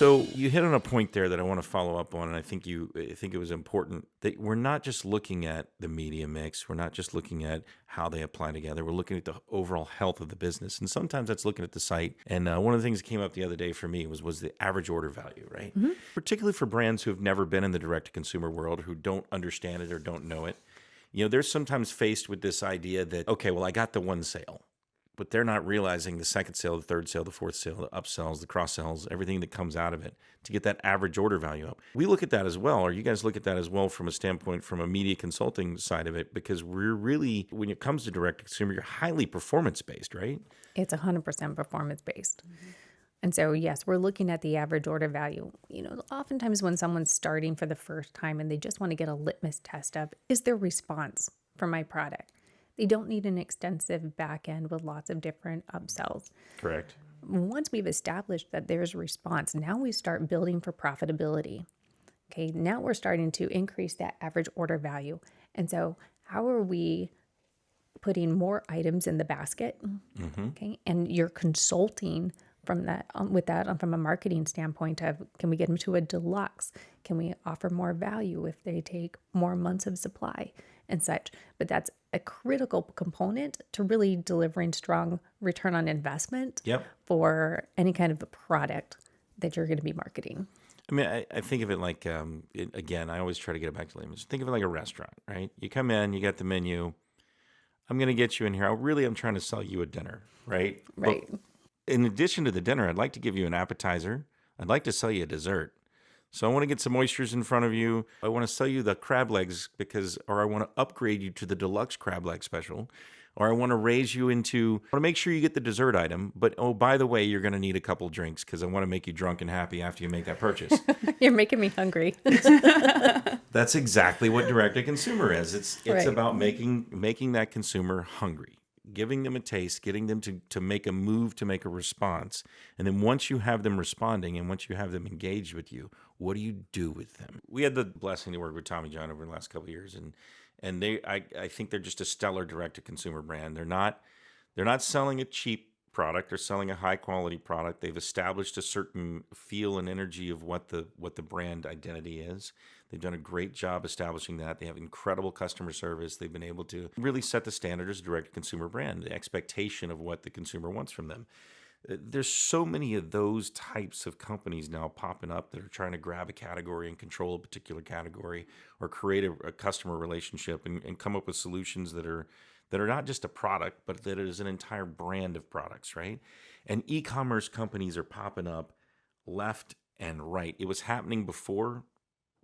So you hit on a point there that I want to follow up on, and I think it was important that we're not just looking at the media mix. We're not just looking at how they apply together. We're looking at the overall health of the business, and sometimes that's looking at the site. And one of the things that came up the other day for me was the average order value, right? Mm-hmm. Particularly for brands who have never been in the direct-to-consumer world, who don't understand it or don't know it. They're sometimes faced with this idea that, okay, well, I got the one sale. But they're not realizing the second sale, the third sale, the fourth sale, the upsells, the cross-sells, everything that comes out of it to get that average order value up. We look at that as well, or you guys look at that as well from a standpoint, from a media consulting side of it, because we're really, when it comes to direct-to-consumer, you're highly performance-based, right? It's 100% performance-based. Mm-hmm. And so, yes, we're looking at the average order value. Oftentimes when someone's starting for the first time and they just want to get a litmus test of, is there response for my product? They don't need an extensive back end with lots of different upsells. Correct. Once we've established that there's a response, now we start building for profitability. Okay, now we're starting to increase that average order value. And so how are we putting more items in the basket? Mm-hmm. Okay, and you're consulting from that from a marketing standpoint of, can we get them to a deluxe? Can we offer more value if they take more months of supply and such? But that's a critical component to really delivering strong return on investment for any kind of a product that you're going to be marketing. I mean, I think of it like, again, I always try to get it back to layman's. Think of it like a restaurant, right? You come in, you got the menu. I'm going to get you in here. I'm trying to sell you a dinner, right? Right. But in addition to the dinner, I'd like to give you an appetizer. I'd like to sell you a dessert. So I want to get some oysters in front of you. I want to sell you the crab legs or I want to upgrade you to the deluxe crab leg special. Or I want to I want to make sure you get the dessert item. But, oh, by the way, you're going to need a couple drinks because I want to make you drunk and happy after you make that purchase. You're making me hungry. That's exactly what direct-to-consumer is. It's right. about making that consumer hungry. Giving them a taste, getting them to make a move, to make a response. And then once you have them responding and once you have them engaged with you, what do you do with them? We had the blessing to work with Tommy John over the last couple of years, and I think they're just a stellar direct-to-consumer brand. They're not selling a cheap product. They're selling a high-quality product. They've established a certain feel and energy of what the brand identity is. They've done a great job establishing that. They have incredible customer service. They've been able to really set the standard as a direct-to-consumer brand, the expectation of what the consumer wants from them. There's so many of those types of companies now popping up that are trying to grab a category and control a particular category or create a customer relationship and come up with solutions that are not just a product, but that is an entire brand of products, right? And e-commerce companies are popping up left and right. It was happening before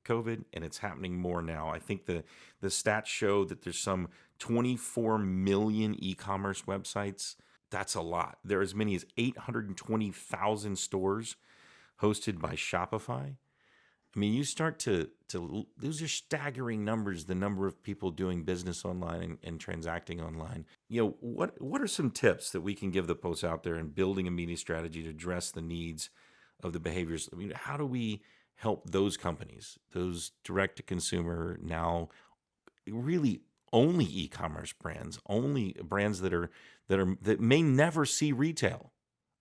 COVID, and it's happening more now. I think the stats show that there's some 24 million e-commerce websites. That's a lot. There are as many as 820,000 stores hosted by Shopify. I mean, you start to those are staggering numbers, the number of people doing business online and transacting online. What are some tips that we can give the folks out there in building a media strategy to address the needs of the behaviors? I mean, how do we help those companies, those direct-to-consumer, now really only e-commerce brands, only brands that may never see retail?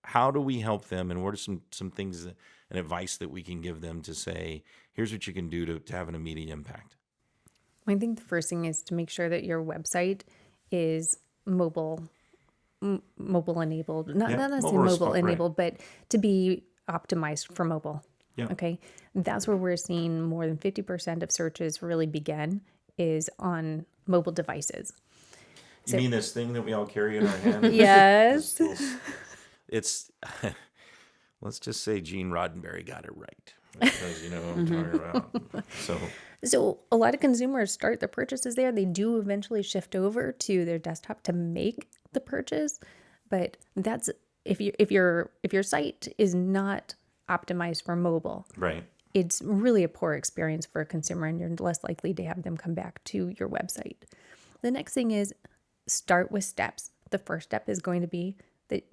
How do we help them, and what are some things and advice that we can give them to say, here's what you can do to have an immediate impact? I think the first thing is to make sure that your website is mobile enabled, not necessarily mobile enabled, but to be optimized for mobile. Yeah. Okay. That's where we're seeing more than 50% of searches really begin is on mobile devices. You mean this thing that we all carry in our hand? Yes. It's, let's just say Gene Roddenberry got it right. Because you know what I'm talking about. So a lot of consumers start their purchases there. They do eventually shift over to their desktop to make the purchase. But that's if your site is not optimized for mobile, right, it's really a poor experience for a consumer, and you're less likely to have them come back to your website. The next thing is start with steps. The first step is going to be that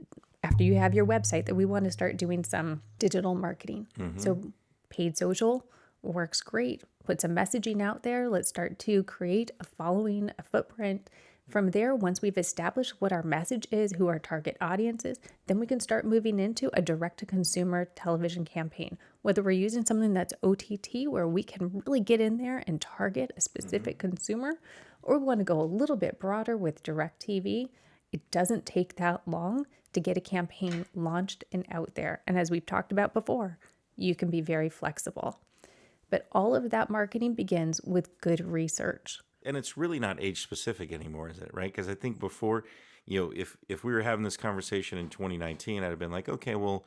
after you have your website, that we want to start doing some digital marketing. Mm-hmm. So paid social works great. Put some messaging out there. Let's start to create a following, a footprint, From there, once we've established what our message is, who our target audience is, then we can start moving into a direct-to-consumer television campaign. Whether we're using something that's OTT, where we can really get in there and target a specific consumer, or we want to go a little bit broader with direct TV, it doesn't take that long to get a campaign launched and out there. And as we've talked about before, you can be very flexible. But all of that marketing begins with good research. And it's really not age specific anymore, is it? Right? Because I think before, if we were having this conversation in 2019, I'd have been like, okay, well,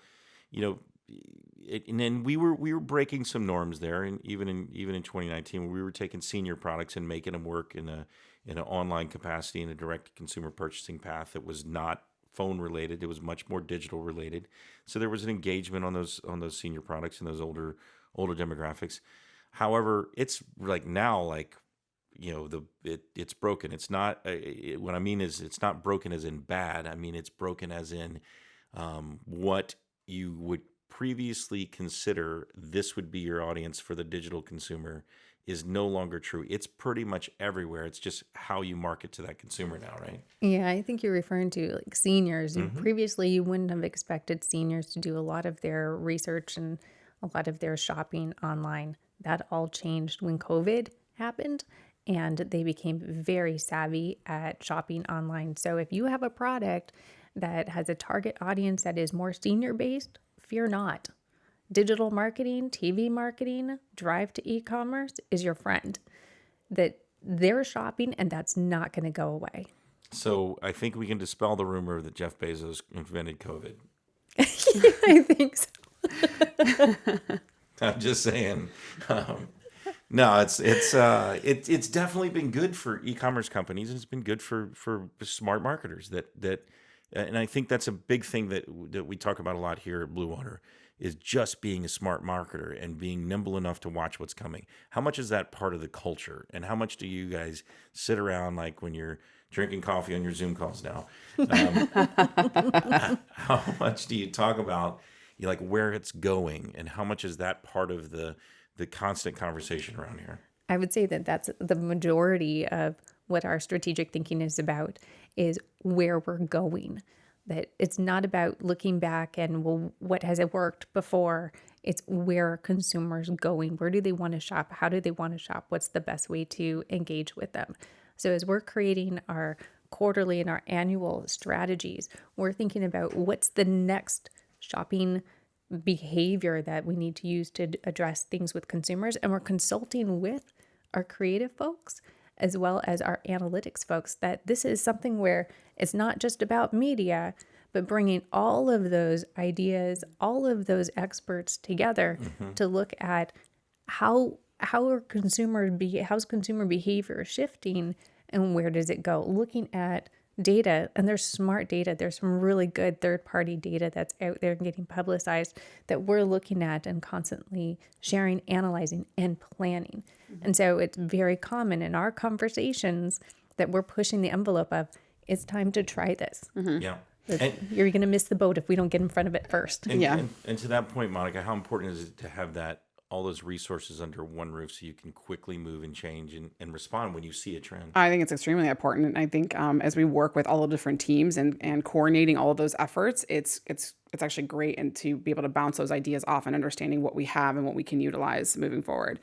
and then we were breaking some norms there, and even in 2019, we were taking senior products and making them work in an online capacity, in a direct consumer purchasing path that was not phone related. It was much more digital related. So there was an engagement on those senior products and those older demographics. However, it's like now, like, it's broken. It's not, what I mean is it's not broken as in bad. I mean, it's broken as in what you would previously consider this would be your audience for the digital consumer is no longer true. It's pretty much everywhere. It's just how you market to that consumer now, right? Yeah, I think you're referring to like seniors. Previously, you wouldn't have expected seniors to do a lot of their research and a lot of their shopping online. That all changed when COVID happened, and they became very savvy at shopping online. So if you have a product that has a target audience that is more senior based, fear not. Digital marketing, TV marketing, drive to e-commerce is your friend. That they're shopping, and that's not going to go away. So I think we can dispel the rumor that Jeff Bezos invented COVID. I think so. I'm just saying. No, it's definitely been good for e-commerce companies, and it's been good for smart marketers. And I think that's a big thing that we talk about a lot here at Bluewater, is just being a smart marketer and being nimble enough to watch what's coming. How much is that part of the culture, and how much do you guys sit around like when you're drinking coffee on your Zoom calls now? How much do you talk about like where it's going, and how much is that part of the constant conversation around here? I would say that that's the majority of what our strategic thinking is about, is where we're going. That it's not about looking back and, well, what has it worked before? It's where are consumers going? Where do they want to shop? How do they want to shop? What's the best way to engage with them? So as we're creating our quarterly and our annual strategies, we're thinking about what's the next shopping behavior that we need to use to address things with consumers. And we're consulting with our creative folks as well as our analytics folks, that this is something where it's not just about media, but bringing all of those ideas, all of those experts together to look at how's consumer behavior shifting, and where does it go? Looking at data, and there's smart data. There's some really good third-party data that's out there and getting publicized that we're looking at and constantly sharing, analyzing, and planning. And so it's very common in our conversations that we're pushing the envelope of, it's time to try this. Yeah. You're going to miss the boat if we don't get in front of it first. And to that point, Monica, how important is it to have all those resources under one roof so you can quickly move and change and respond when you see a trend? I think it's extremely important. And I think as we work with all the different teams and coordinating all of those efforts, it's actually great, and to be able to bounce those ideas off and understanding what we have and what we can utilize moving forward.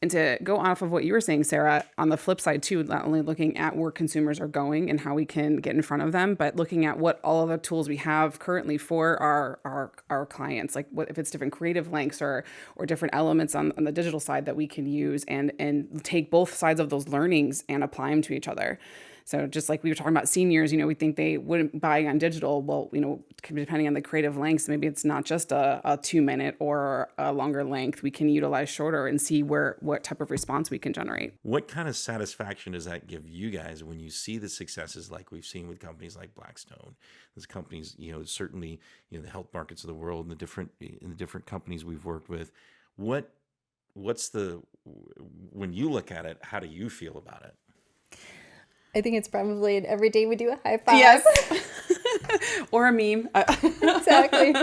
And to go off of what you were saying, Sarah, on the flip side too, not only looking at where consumers are going and how we can get in front of them, but looking at what all of the tools we have currently for our clients, like what if it's different creative links or different elements on the digital side that we can use and take both sides of those learnings and apply them to each other. So just like we were talking about seniors, we think they wouldn't buy on digital. Well, depending on the creative lengths, maybe it's not just a 2-minute or a longer length. We can utilize shorter and see what type of response we can generate. What kind of satisfaction does that give you guys when you see the successes like we've seen with companies like Blackstone? Those companies, certainly, the health markets of the world and the different companies we've worked with. When you look at it, how do you feel about it? I think it's probably every day we do a high five. Yes. Or a meme. Exactly.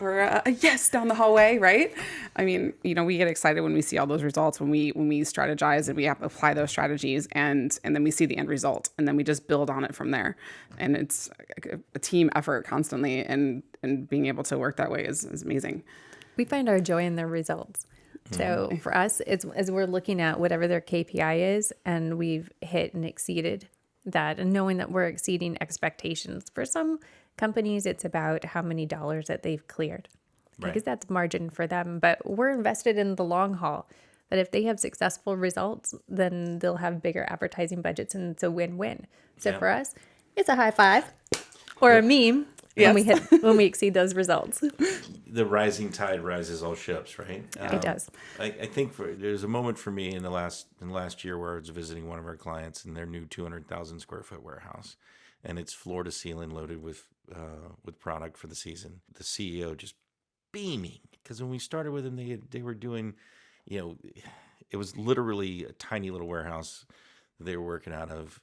Or a yes down the hallway, right? I mean, we get excited when we see all those results, when we strategize and we apply those strategies, and then we see the end result, and then we just build on it from there. And it's a team effort constantly, and being able to work that way is amazing. We find our joy in the results. So for us, it's as we're looking at whatever their KPI is, and we've hit and exceeded that, and knowing that we're exceeding expectations. For some companies, it's about how many dollars that they've cleared, because that's margin for them. But we're invested in the long haul. That if they have successful results, then they'll have bigger advertising budgets, and it's a win-win. So for us, it's a high five or a meme when we exceed those results. The rising tide rises all ships, right? It does. I think there's a moment for me in the last year where I was visiting one of our clients in their new 200,000 square foot warehouse, and it's floor to ceiling loaded with product for the season. The CEO just beaming, because when we started with them, they were doing, it was literally a tiny little warehouse that they were working out of.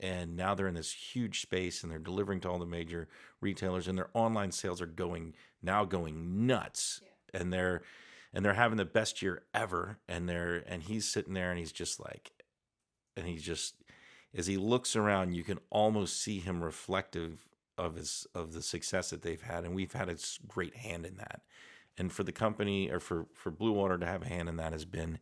And now they're in this huge space, and they're delivering to all the major retailers, and their online sales are going nuts. Yeah. And they're having the best year ever. And he's sitting there, and he's just as he looks around, you can almost see him reflective of the success that they've had. And we've had a great hand in that. And for the company, or for Bluewater to have a hand in that, has been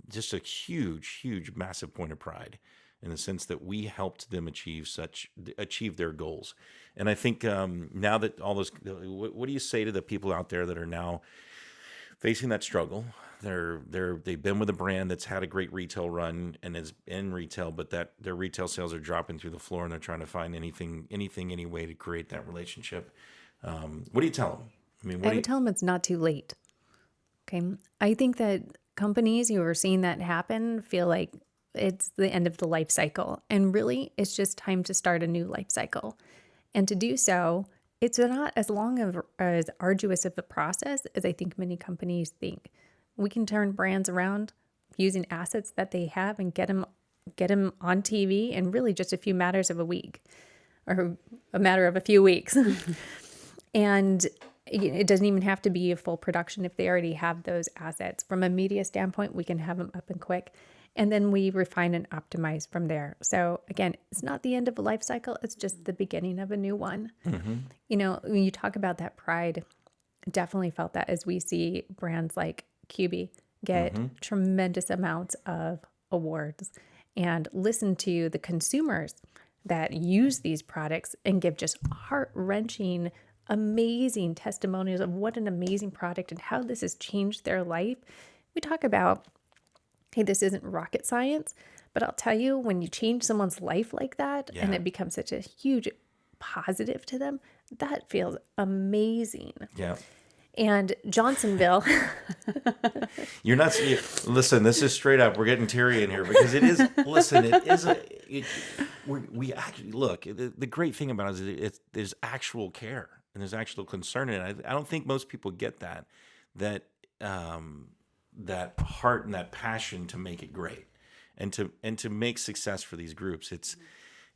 just a huge, massive point of pride, in the sense that we helped them achieve their goals. And I think now that all those, what do you say to the people out there that are now facing that struggle? They've been with a brand that's had a great retail run and is in retail, but that their retail sales are dropping through the floor, and they're trying to find any way to create that relationship. What do you tell them? I would tell them it's not too late. Okay. I think that companies who are seeing that happen feel like it's the end of the life cycle. And really, it's just time to start a new life cycle. And to do so, it's not as arduous of a process as I think many companies think. We can turn brands around using assets that they have and get them on TV in really just a few matters of a week, or a matter of a few weeks. And it doesn't even have to be a full production if they already have those assets. From a media standpoint, we can have them up and quick. And then we refine and optimize from there. So again, it's not the end of a life cycle. It's just the beginning of a new one. Mm-hmm. When you talk about that pride, definitely felt that as we see brands like QB get tremendous amounts of awards, and listen to the consumers that use these products and give just heart-wrenching, amazing testimonials of what an amazing product and how this has changed their life. We talk about, hey, this isn't rocket science, but I'll tell you, when you change someone's life like that, and it becomes such a huge positive to them, that feels amazing. Yeah. And Johnsonville. You're not, listen, this is straight up. We're getting teary in here, because it is, we actually, look, the great thing about it is there's actual care, and there's actual concern. And I don't think most people get that heart and that passion to make it great, and to make success for these groups.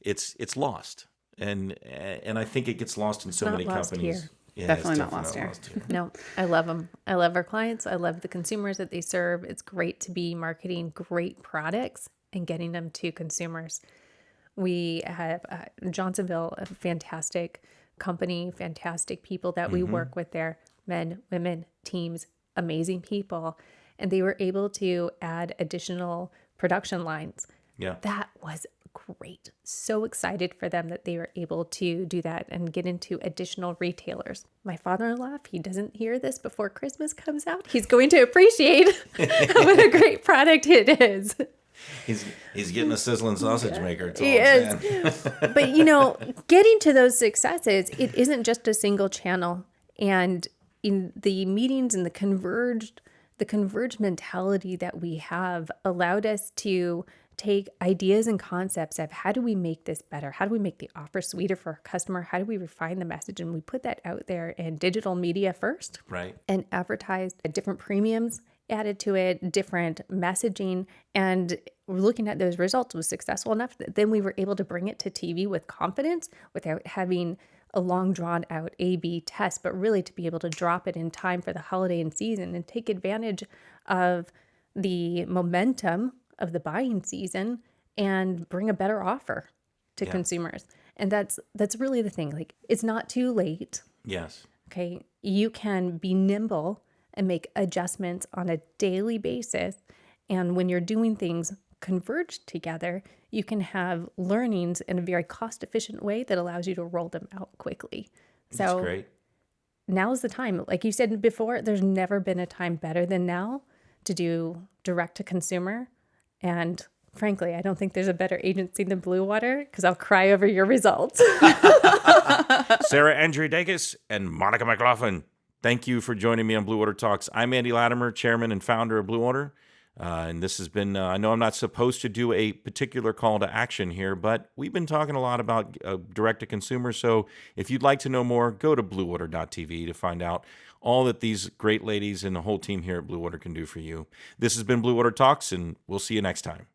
It's lost, and I think it gets lost in so many companies. Here. Yeah, definitely not lost here. No, I love them. I love our clients. I love the consumers that they serve. It's great to be marketing great products and getting them to consumers. We have Johnsonville, a fantastic company, fantastic people that we work with there, men, women, teams, amazing people. And they were able to add additional production lines. Yeah. That was great. So excited for them that they were able to do that and get into additional retailers. My father-in-law, if he doesn't hear this before Christmas comes out, he's going to appreciate what a great product it is. He's getting a sizzling sausage maker. He is. But getting to those successes, it isn't just a single channel. And in the meetings and the converged mentality that we have allowed us to take ideas and concepts of how do we make this better? How do we make the offer sweeter for our customer? How do we refine the message? And we put that out there in digital media first, right? And advertised at different premiums added to it, different messaging, and looking at those results was successful enough that then we were able to bring it to TV with confidence without having a long drawn out A/B test, but really to be able to drop it in time for the holiday and season and take advantage of the momentum of the buying season and bring a better offer to Yeah. consumers. And that's really the thing. Like, it's not too late. Yes. Okay. You can be nimble and make adjustments on a daily basis. And when you're doing things converged together, you can have learnings in a very cost efficient way that allows you to roll them out quickly. That's So great. now's the time. Like you said before, there's never been a time better than now to do direct to consumer. And frankly, I don't think there's a better agency than Bluewater, because I'll cry over your results. Sarah Andreadakis and Monica McLaughlin, thank you for joining me on Bluewater Talks. I'm Andy Latimer, chairman and founder of Bluewater. And this has been, I know I'm not supposed to do a particular call to action here, but we've been talking a lot about direct to consumer. So if you'd like to know more, go to bluewater.tv to find out all that these great ladies and the whole team here at Bluewater can do for you. This has been Bluewater Talks, and we'll see you next time.